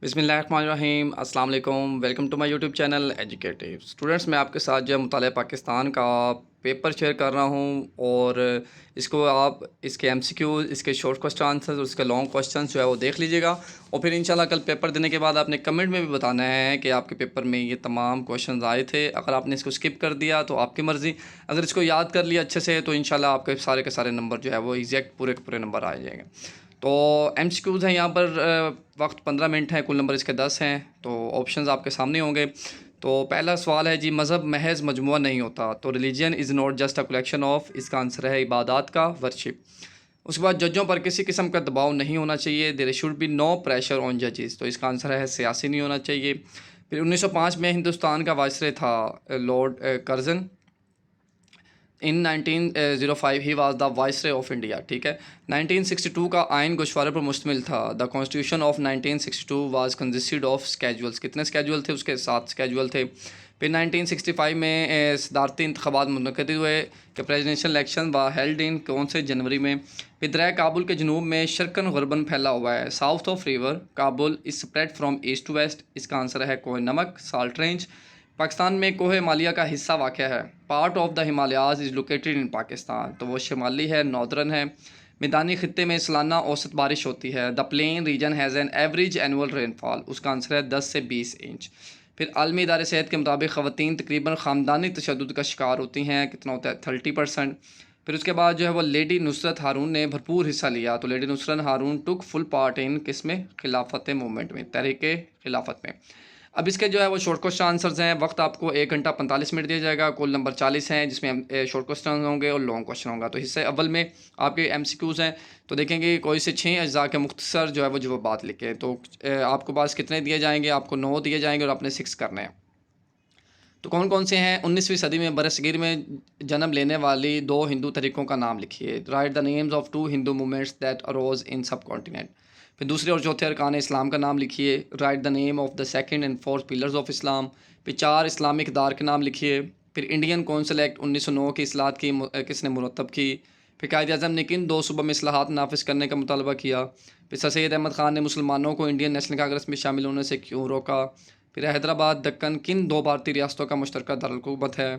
बिस्मिल्लाहिर्रहमानिर्रहीम अस्सलाम वालेकुम। Welcome to my YouTube channel educative students. मैं आपके साथ जो है मुतालिया पाकिस्तान का पेपर शेयर कर रहा हूँ और इसको आप इसके एमसीक्यू, इसके शॉर्ट क्वेश्चन आंसर्स और इसके लॉन्ग क्वेश्चन जो है वो देख लीजिएगा। और फिर इंशाल्लाह कल पेपर देने के बाद आपने कमेंट में भी बताना है कि आपके पेपर में ये तमाम क्वेश्चन आए थे। अगर आपने इसको स्किप कर दिया तो आपकी मर्ज़ी, अगर इसको याद कर लिया अच्छे से तो इंशाल्लाह आपके सारे के सारे नंबर जो है वो एग्जैक्ट पूरे के पूरे नंबर आ जाएंगे। तो एमसीक्यूज़ हैं यहाँ पर, वक्त 15 मिनट है, कुल नंबर इसके 10 हैं। तो ऑप्शंस आपके सामने होंगे। तो पहला सवाल है जी, मज़हब महज मजमुआ नहीं होता, तो religion is not just a collection of, इसका आंसर है इबादत का, वर्शिप। उसके बाद जजों पर किसी किस्म का दबाव नहीं होना चाहिए, there should be no pressure on जजेस, तो इसका आंसर है सियासी नहीं होना चाहिए। फिर 1905 में हिंदुस्तान का वायसराय था Lord Curzon. In 1905 he was the viceroy of India. ठीक है। 1962 का आइन गोशवारे पर मुश्तमिल था। The constitution of 1962 was consisted of schedules, कितने स्केजुअल थे उसके? 7 स्केजुअल थे। फिर 1965 में सदारती इंतखाबात मुनक़िद हुए कि प्रेजिडेंशियल इलेक्शन व हेल्ड इन कौन से जनवरी में। फिर दरिया काबुल के जनूब में शर्कन गरबन फैला हुआ है, south of river Kabul is spread from east to west, इसका आंसर है कोह नमक, साल्ट रेंज। पाकिस्तान में कोह हिमालय का हिस्सा वाक़ है, part of the Himalayas is located in Pakistan, तो वो शिमाली है, नॉर्दर्न है। मैदानी खित्ते में सालाना औसत बारिश होती है। The plain region has an average annual rainfall, उसका आंसर है 10 से 20 इंच। फिर आलमी इदारे सेहत के मुताबिक ख़वातीन तकरीबन ख़ानदानी तशद्दुद का शिकार होती हैं, कितना होता है? 30%। फिर उसके बाद जो है वो लेडी नुसरत हारून ने भरपूर हिस्सा लिया, तो lady Nusrat Haroon took full part in किस में? खिलाफत मूवमेंट में, तहरीक खिलाफत में। अब इसके जो है वो शॉर्ट क्वेश्चन आंसर्स हैं। वक्त आपको 1 घंटा 45 मिनट दिया जाएगा। कुल नंबर 40 हैं, जिसमें शॉर्ट क्वेश्चन होंगे और लॉन्ग क्वेश्चन होगा। तो हिस्से अव्वल में आपके एमसीक्यूज़ हैं, तो देखेंगे कोई से 6 अज्जा के मुख्तसर जो है वो जवाबात लिखें। तो आपको पास कितने दिए जाएंगे? आपको 9 दिए जाएंगे और आपने 6 करने हैं। तो कौन कौन से हैं? 19वीं सदी में बरसगीर में जन्म लेने वाली 2 हिंदू तरीक़ों का नाम लिखिए। Write the names of 2 Hindu movements that arose in subcontinent. फिर दूसरे और चौथे अरकान इस्लाम का नाम लिखिए। Write the name of the second and fourth pillars of Islam. फिर 4 इस्लामिक इक़दार के नाम लिखिए। फिर इंडियन कौंसिल एक्ट 1909 की इस्लाहत की किसने मुरतब की? फिर कायद अज़म ने किन 2 सूबों में इस्लाहात नाफिज करने का मुतालबा किया? फिर सर सैयद अहमद ख़ान ने मुसलमानों को इंडियन नेशनल कांग्रेस में शामिल होने से क्यों रोका? फिर हैदराबाद दक्कन किन 2 भारतीय रियासतों का मुश्तरका दारुल है?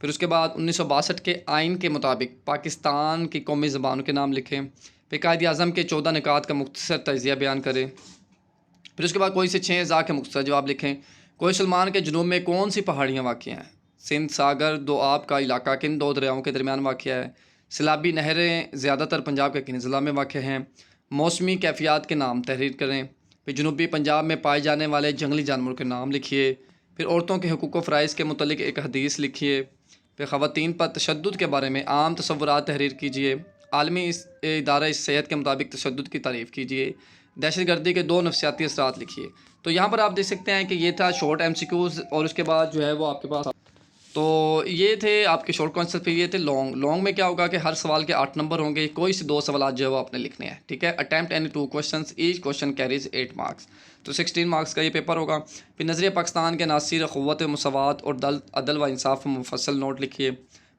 फिर उसके बाद 1962 के आइन के मुताबिक पाकिस्तान की कौमी ज़बानों के नाम लिखें। फिर कायद आज़म के 14 निकात का मुख्तसर तजिया बयान करें। फिर उसके बाद कोई से 6 अज़ा के मुख्तसर जवाब लिखें। कोई सलमान के जुनूब में कौन सी पहाड़ियाँ वाक़ हैं? सिंध सागर दोआब का इलाका किन 2 दरियाओं के दरमियान वाक़ है? सैलाबी नहरें ज़्यादातर पंजाब के किन ज़िला में वाक़ हैं? मौसमी कैफियत के नाम तहरीर करें। फिर जनूबी पंजाब में पाए जाने वाले जंगली जानवरों के नाम लिखिए। फिर औरतों के हकूक़ व फ़राइज़ के मुतल्लिक़ एक हदीस लिखिए। फिर ख़वातीन पर तशद्दुद के बारे में आम तसव्वुरात तहरीर कीजिए। आलमी इदारा इस सेहत के मुताबिक तशद्दुद की तारीफ़ कीजिए। दहशतगर्दी के 2 नफ्सियाती असरात लिखिए। तो यहाँ पर आप देख सकते हैं कि ये था शॉर्ट एमसीक्यूज़ और उसके बाद जो है वो आपके पास, तो ये थे आपके शॉर्ट क्वेश्चन। फिर ये थे लॉन्ग। लॉन्ग में क्या होगा कि हर सवाल के 8 नंबर होंगे, कोई से 2 सवाल जो है वो आपने लिखने हैं। ठीक है। Attempt any 2 questions, each question carries 8 marks, तो 16 मार्क्स का ये पेपर होगा। फिर नज़रिया पाकिस्तान के नासिर क़ुव्वत मसवात और अदल व इंसाफ मुफस्सल नोट लिखिए।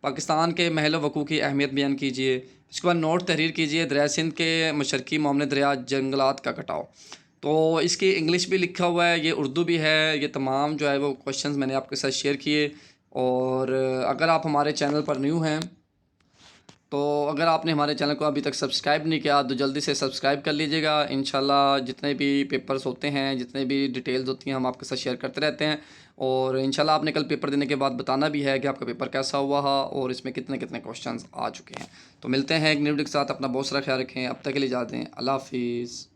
पाकिस्तान के महल वक़ू की अहमियत बयान कीजिए। इसके बाद नोट तहरीर कीजिए। दरिया सिंध के मशरक़ी मामले दरिया जंगलात का कटाव, तो इसकी इंग्लिश भी लिखा हुआ है, ये उर्दू भी है। ये तमाम जो है वो क्वेश्चंस मैंने आपके साथ शेयर किए। और अगर आप हमारे चैनल पर न्यू हैं, तो अगर आपने हमारे चैनल को अभी तक सब्सक्राइब नहीं किया तो जल्दी से सब्सक्राइब कर लीजिएगा। इंशाल्लाह जितने भी पेपर्स होते हैं, जितने भी डिटेल्स होती हैं, हम आपके साथ शेयर करते रहते हैं। और इंशाल्लाह आपने कल पेपर देने के बाद बताना भी है कि आपका पेपर कैसा हुआ है और इसमें कितने कितने क्वेश्चंस आ चुके हैं। तो मिलते हैं एक न्यू वीडियो के साथ। अपना बहुत सारा ख्याल रखें। अब तक के लिए इजाज़त दें। अल्लाह हाफिज़।